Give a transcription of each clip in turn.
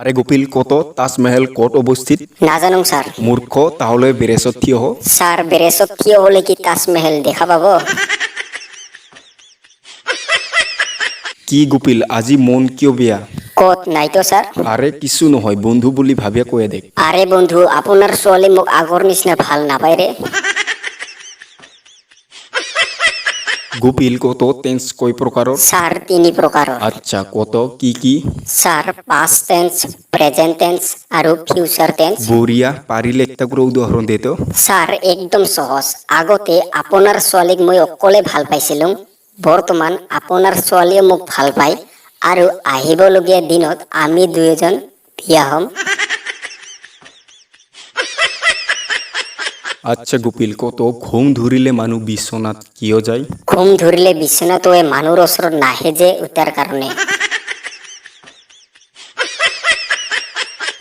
আরে গোপিল কত তাজমহল কত অবস্থিত না জানো স্যার। মূর্খ তাহলে বেরেসত থিয় হ স্যার বেরেসত থিয় হলে কি তাজমহল দেখা পাবো? কি গোপিল আজি মন কিয় বেয়া কত নাই তো স্যার। আরে কিছু নহয় বন্ধু বুলি ভাবিয়া কয়ে দেখ আরে বন্ধু আপোনাৰ ছোৱালী মোক আগৰ নিচিনা ভাল নাপায় ৰে। গোপিল কত টেন্স কয় প্ৰকাৰৰ স্যাৰ 3 প্ৰকাৰৰ। আচ্ছা কত কি কি sir past tense, present tense আৰু ফিউচাৰ টেন্স। বৰিয়া পাৰিলে একটা কৰে উদাহৰণ দে তো স্যাৰ একদম সহজ। আগতে আপোনাৰ ছোৱালীক মই অকলে ভাল পাইছিলো, বৰ্তমান আপোনাৰ ছোৱালীয়ে মোক ভাল পায় আৰু আহিবলগীয়া দিনত আমি দুয়োজন বিয়া হ'ম। আচ্ছা গোপিল কত ঘুম ধরিলে মানুহ বিশ্বনাথ কিয় যায় ঘুম ধৰিলে বিচনাত মানুহৰ ওচৰত নাহে যে উঠাৰ কাৰণে।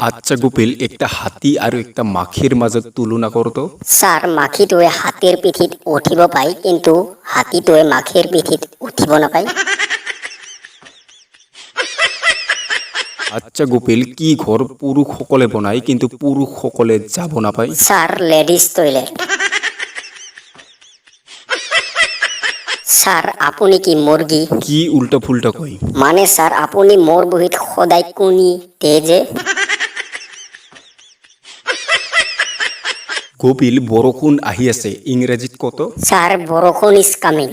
আচ্ছা গোপিল একটা হাতী আৰু একটা মাখিৰ মাজত তুলনা কৰতো স্যাৰ মাখিটোৱে হাতীৰ পিঠিত উঠিব পায়, কিন্তু হাতীটোৱে মাখিৰ পিঠিত উঠিব নাপায়। আচ্ছা গোপিল কি ঘৰ পুৰুষসকলে বনায় কিন্তু পুৰুষসকলে যাব নাপায় স্যাৰ লেডিজ টয়লেট। স্যাৰ আপুনি কি মুৰ্গী? কি উল্টা ফুল্টা কয় মানে স্যাৰ আপুনি মোৰ বহীত সদায় কণী দিয়ে যে। গোপিল বৰষুণ আহি আছে ইংৰাজীত কত স্যাৰ বৰষুণ ইজ কামিং।